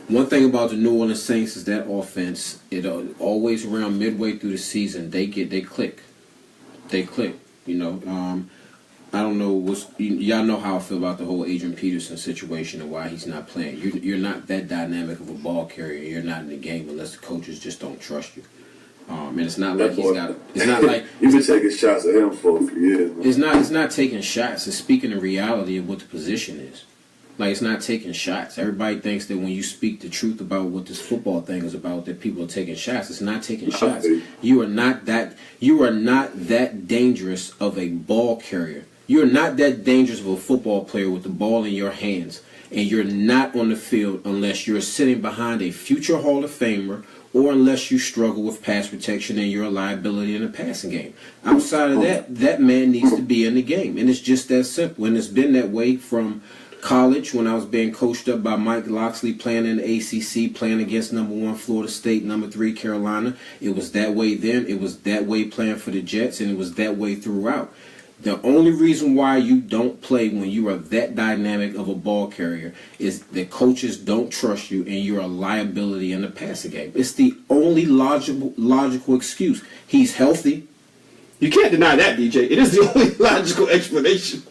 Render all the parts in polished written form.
One thing about the New Orleans Saints is that offense, it always around midway through the season, they click. They click. I don't know y'all know how I feel about the whole Adrian Peterson situation and why he's not playing. You're not that dynamic of a ball carrier. You're not in the game unless the coaches just don't trust you. And it's not like he's got. It's not like you've been taking shots at him for a few years. Man. It's not taking shots. It's speaking the reality of what the position is. Like, it's not taking shots. Everybody thinks that when you speak the truth about what this football thing is about, that people are taking shots. It's not taking shots. You are not that dangerous of a ball carrier. You're not that dangerous of a football player with the ball in your hands, and you're not on the field unless you're sitting behind a future Hall of Famer or unless you struggle with pass protection and you're a liability in the passing game. Outside of that man needs to be in the game, and it's just that simple. And it's been that way from college when I was being coached up by Mike Loxley, playing in the ACC, playing against number 1 Florida State, number 3 Carolina. It was that way then. It was that way playing for the Jets, and it was that way throughout. The only reason why you don't play when you are that dynamic of a ball carrier is that coaches don't trust you and you're a liability in the passing game. It's the only logical excuse. He's healthy. You can't deny that, DJ. It is the only logical explanation.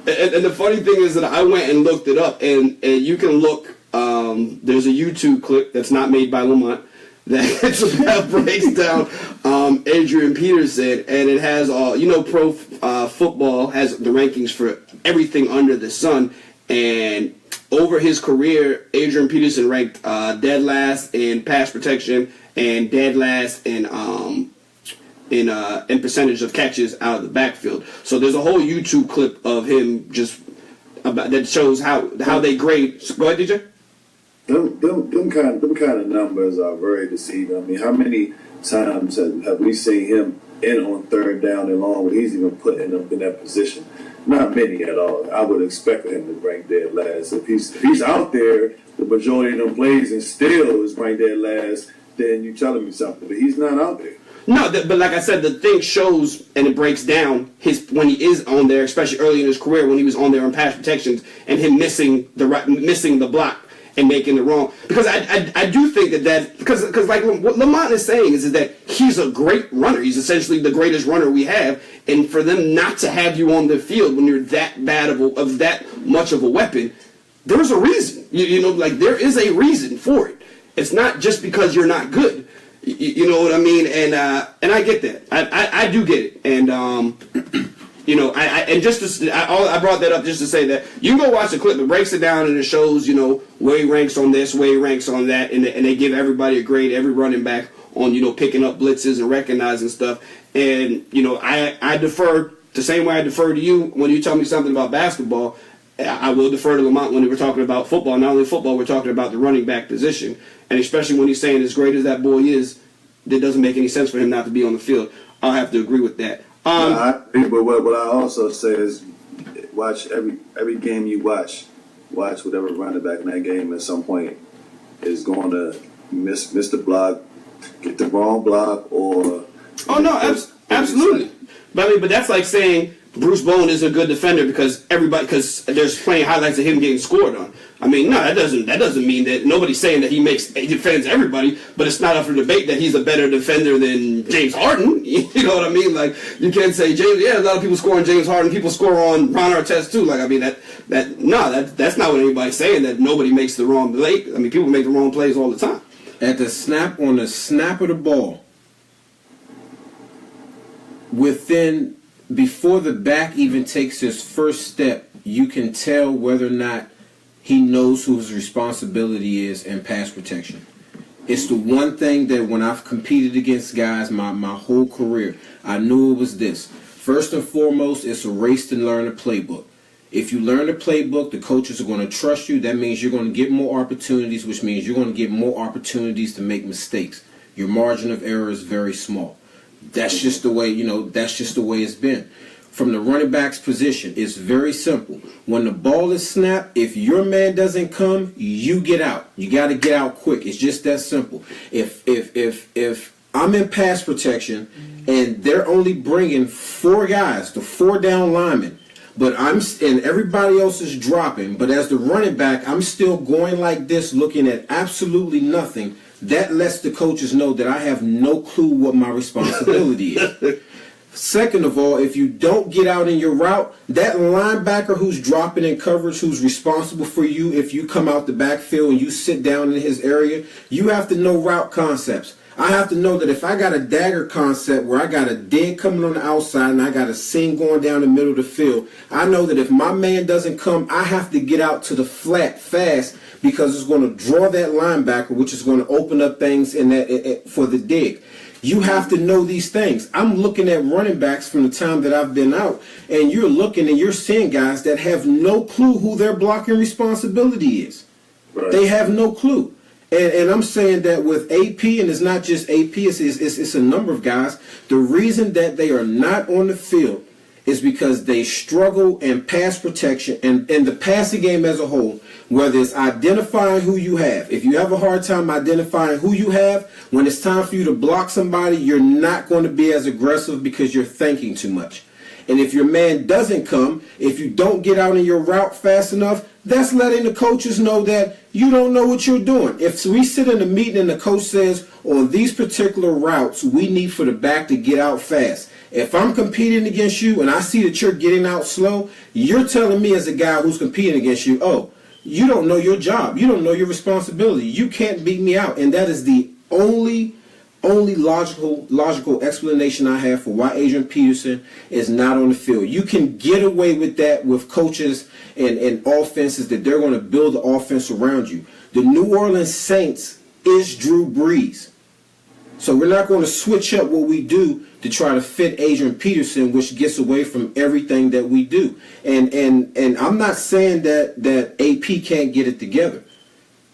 And the funny thing is that I went and looked it up, and you can look. There's a YouTube clip that's not made by Lamont that breaks down Adrian Peterson, and it has pro football has the rankings for everything under the sun, and over his career, Adrian Peterson ranked dead last in pass protection and dead last in percentage of catches out of the backfield. So there's a whole YouTube clip of him that shows how they grade. Go ahead, DJ. Them kind of numbers are very deceiving. I mean, how many times have we seen him in on third down and long when he's even putting them in that position? Not many at all. I would expect him to rank dead last. If he's out there the majority of them plays and still is ranked dead last, then you're telling me something. But he's not out there. No, but like I said, the thing shows and it breaks down when he is on there, especially early in his career when he was on there on pass protections and him missing the block and making it wrong. Because I do think that because like what Lamont is saying is that he's a great runner. He's essentially the greatest runner we have, and for them not to have you on the field when you're that bad of that much of a weapon, there's a reason. There is a reason for it. It's not just because you're not good. You know what I mean? And I get that. I do get it. And I brought that up just to say that you can go watch the clip. It breaks it down and it shows where he ranks on this, where he ranks on that, and they give everybody a grade, every running back on picking up blitzes and recognizing stuff. And I defer the same way I defer to you when you tell me something about basketball. I will defer to Lamont when we're talking about football. Not only football, we're talking about the running back position. And especially when he's saying as great as that boy is, it doesn't make any sense for him not to be on the field. I'll have to agree with that. But what I also say is watch every game you watch whatever running back in that game at some point is going to miss the block, get the wrong block, or... Oh, no, absolutely. But that's like saying Bruce Bowen is a good defender because there's plenty of highlights of him getting scored on. I mean, no, that doesn't mean that nobody's saying that he defends everybody, but it's not up for debate that he's a better defender than James Harden. You know what I mean? Like, you can't say James. Yeah, a lot of people score on James Harden. People score on Ron Artest too. Like, I mean, that's not what anybody's saying. That nobody makes the wrong play. I mean, people make the wrong plays all the time. On the snap of the ball, before the back even takes his first step, you can tell whether or not he knows who his responsibility is in pass protection. It's the one thing that when I've competed against guys my whole career, I knew it was this. First and foremost, it's a race to learn the playbook. If you learn the playbook, the coaches are going to trust you. That means you're going to get more opportunities, which means you're going to get more opportunities to make mistakes. Your margin of error is very small. That's just the way, it's been. From the running back's position, it's very simple. When the ball is snapped, if your man doesn't come, you get out. You got to get out quick. It's just that simple. If I'm in pass protection and they're only bringing 4 guys, the 4 down linemen, but and everybody else is dropping. But as the running back, I'm still going like this, looking at absolutely nothing. That lets the coaches know that I have no clue what my responsibility is. Second of all, if you don't get out in your route, that linebacker who's dropping in coverage, who's responsible for you, if you come out the backfield and you sit down in his area, you have to know route concepts. I have to know that if I got a dagger concept where I got a dig coming on the outside and I got a seam going down the middle of the field, I know that if my man doesn't come, I have to get out to the flat fast because it's going to draw that linebacker, which is going to open up things in that for the dig. You have to know these things. I'm looking at running backs from the time that I've been out, and you're looking and you're seeing guys that have no clue who their blocking responsibility is. Right. They have no clue. And I'm saying that with AP, and it's not just AP, it's a number of guys, the reason that they are not on the field is because they struggle in pass protection and the passing game as a whole, whether it's identifying who you have. If you have a hard time identifying who you have, when it's time for you to block somebody, you're not going to be as aggressive because you're thinking too much. And if your man doesn't come, if you don't get out in your route fast enough, that's letting the coaches know that you don't know what you're doing. If we sit in a meeting and the coach says, on these particular routes, we need for the back to get out fast. If I'm competing against you and I see that you're getting out slow, you're telling me as a guy who's competing against you, oh, you don't know your job. You don't know your responsibility. You can't beat me out. And that is the only logical explanation I have for why Adrian Peterson is not on the field. You can get away with that with coaches and offenses that they're going to build the offense around you. The New Orleans Saints is Drew Brees. So we're not going to switch up what we do to try to fit Adrian Peterson, which gets away from everything that we do. And I'm not saying that AP can't get it together.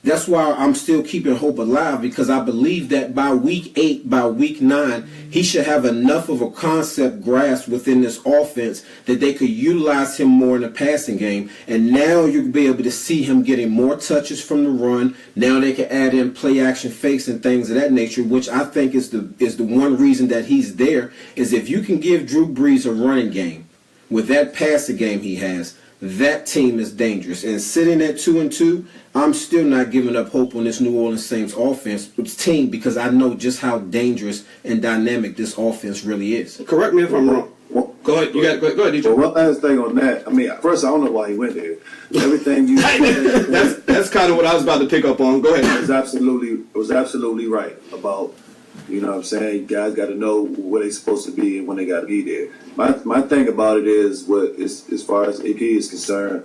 That's why I'm still keeping hope alive, because I believe that by week 8, by week 9, he should have enough of a concept grasp within this offense that they could utilize him more in the passing game. And now you'll be able to see him getting more touches from the run. Now they can add in play action fakes and things of that nature, which I think is the one reason that he's there, is if you can give Drew Brees a running game with that passing game he has, that team is dangerous. And sitting at 2-2, I'm still not giving up hope on this New Orleans Saints team, because I know just how dangerous and dynamic this offense really is. Correct me if I'm wrong. Well, go ahead. Go ahead, DJ. Well, one last thing on that. I mean, first, I don't know why he went there. Everything you said, that's kind of what I was about to pick up on. Go ahead. It was absolutely right about, you know what I'm saying, guys got to know where they're supposed to be and when they got to be there. My thing about it is, as far as AP is concerned,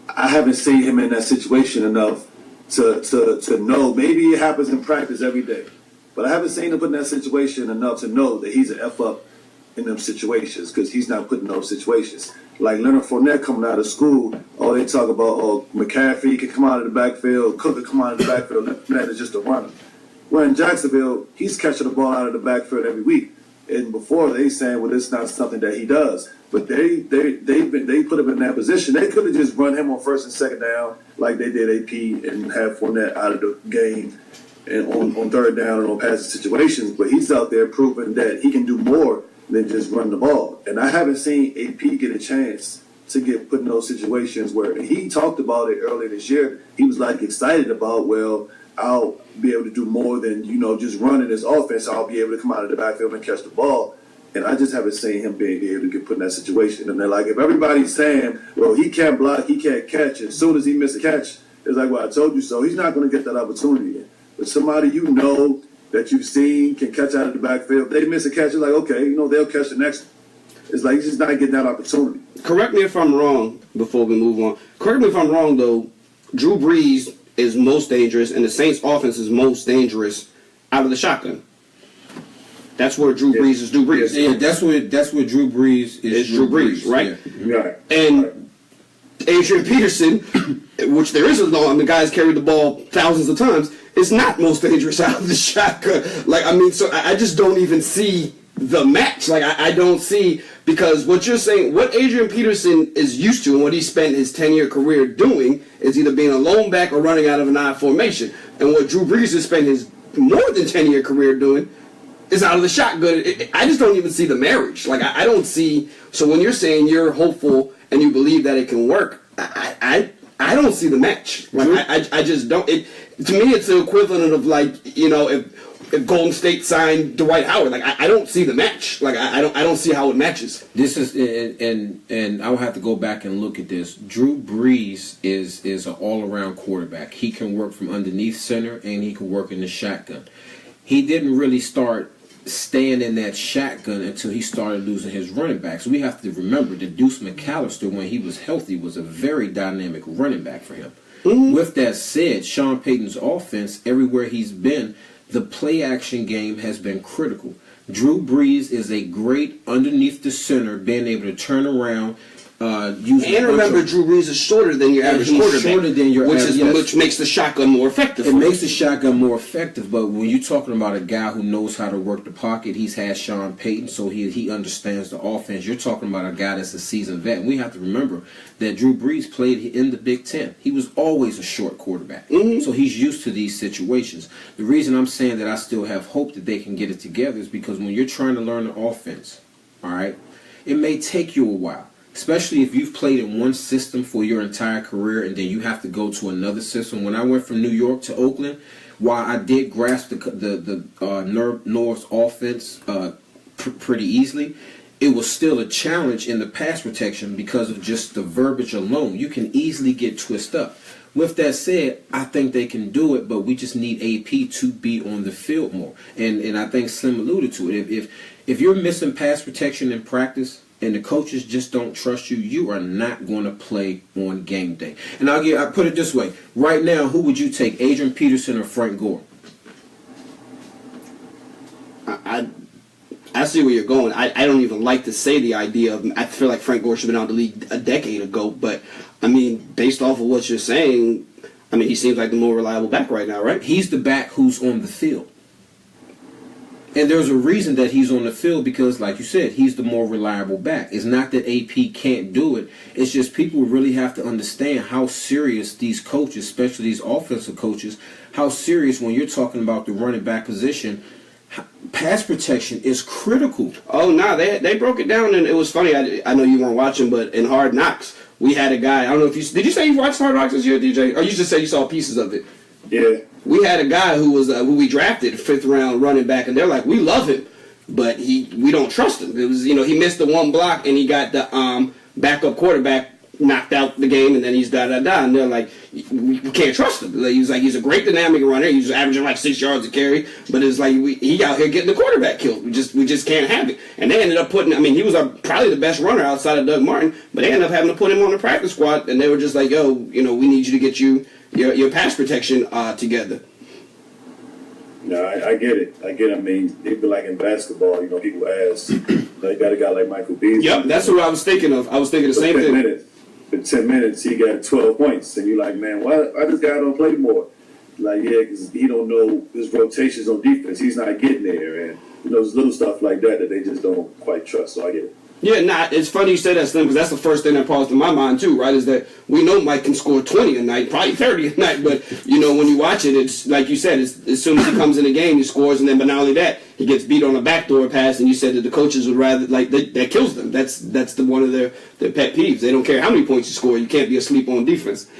I haven't seen him in that situation enough to know. Maybe it happens in practice every day, but I haven't seen him put in that situation enough to know that he's an F up in them situations, because he's not putting those situations. Like Leonard Fournette coming out of school, they talk about, McCaffrey can come out of the backfield, Cook can come out of the backfield, Fournette is just a runner. Well, in Jacksonville, he's catching the ball out of the backfield every week. And before, they saying, well, it's not something that he does. But they put him in that position. They could have just run him on first and second down like they did AP and have Fournette out of the game and on third down and on passing situations. But he's out there proving that he can do more than just run the ball. And I haven't seen AP get a chance to get put in those situations where he talked about it earlier this year. He was like excited about, well, I'll be able to do more than, just running this offense. I'll be able to come out of the backfield and catch the ball. And I just haven't seen him being able to get put in that situation. And they're like, if everybody's saying, well, he can't block, he can't catch, as soon as he misses a catch, it's like, well, I told you so. He's not going to get that opportunity. But somebody that you've seen can catch out of the backfield, if they miss a catch, it's like, okay, they'll catch the next one. It's like he's just not getting that opportunity. Correct me if I'm wrong before we move on. Correct me if I'm wrong, though. Drew Brees is most dangerous, and the Saints' offense is most dangerous out of the shotgun. That's where Drew Brees is Drew Brees. Yeah, that's where Drew Brees is Drew Brees, right? Yeah. Right. And Adrian Peterson, which there is the guy's carried the ball thousands of times, is not most dangerous out of the shotgun. So I just don't even see the match. I don't see, because what you're saying, what Adrian Peterson is used to and what he spent his 10-year career doing is either being a lone back or running out of an I formation. And what Drew Brees has spent his more than 10-year career doing is out of the shotgun. I just don't even see the marriage. I don't see. So when you're saying you're hopeful and you believe that it can work, I don't see the match. Like I just don't. It to me, it's the equivalent of like, you know, if Golden State signed Dwight Howard, like I don't see the match. Like I don't see how it matches. This is and I'll have to go back and look at this. Drew Brees is an all-around quarterback. He can work from underneath center and he can work in the shotgun. He didn't really start staying in that shotgun until he started losing his running backs. We have to remember that Deuce McAllister, when he was healthy, was a very dynamic running back for him. Mm-hmm. With that said, Sean Payton's offense, everywhere he's been, the play action game has been critical. Drew Brees is a great underneath the center, being able to turn around. And remember, Drew Brees is shorter than your average quarterback, shorter than your average, which makes the shotgun more effective. It makes the shotgun more effective, but when you're talking about a guy who knows how to work the pocket, he's had Sean Payton, so he understands the offense. You're talking about a guy that's a seasoned vet, and we have to remember that Drew Brees played in the Big Ten. He was always a short quarterback, so he's used to these situations. The reason I'm saying that I still have hope that they can get it together is because when you're trying to learn the offense, all right, it may take you a while. Especially if you've played in one system for your entire career and then you have to go to another system. When I went from New York to Oakland, while I did grasp the North's offense pretty easily, it was still a challenge in the pass protection because of just the verbiage alone. You can easily get twisted up. With that said, I think they can do it, but we just need AP to be on the field more. And I think Slim alluded to it. If you're missing pass protection in practice, and the coaches just don't trust you, you are not going to play on game day. And I'll put it this way. Right now, who would you take, Adrian Peterson or Frank Gore? I see where you're going. I don't even like to say the idea of, I feel like Frank Gore should have been out of the league a decade ago, but, I mean, based off of what you're saying, I mean, he seems like the more reliable back right now, right? He's the back who's on the field. And there's a reason that he's on the field because, like you said, he's the more reliable back. It's not that AP can't do it. It's just people really have to understand how serious these coaches, especially these offensive coaches, how serious when you're talking about the running back position, pass protection is critical. Oh, no, they broke it down, and it was funny. I know you weren't watching, but in Hard Knocks, we had a guy. I don't know if you did. You say you watched Hard Knocks this year, DJ? Or you just said you saw pieces of it? Yeah. We had a guy who we drafted, 5th round running back, and they're like, we love him, but we don't trust him. It was, he missed the one block, and he got the backup quarterback knocked out the game, and then he's and they're like, we can't trust him. He's a great dynamic runner. He's averaging like 6 yards a carry, but it's like he out here getting the quarterback killed. We just can't have it. And they ended up he was probably the best runner outside of Doug Martin, but they ended up having to put him on the practice squad, and they were just like, yo, we need you to get your pass protection together. No, I get it. I mean, even like in basketball, people ask, they got a guy like Michael Beasley. Yep, that's what I was thinking of. I was thinking the same thing. In 10 minutes, he got 12 points. And you're like, man, why this guy don't play more? Like, yeah, because he don't know his rotations on defense. He's not getting there. And, there's little stuff like that they just don't quite trust. So I get it. Yeah, it's funny you say that, Slim, because that's the first thing that pops in my mind, too, right, is that we know Mike can score 20 a night, probably 30 a night, but, when you watch it, it's like you said, as soon as he comes in the game, he scores, and then, but not only that, he gets beat on a backdoor pass, and you said that the coaches would rather, that kills them. That's one of their pet peeves. They don't care how many points you score. You can't be asleep on defense.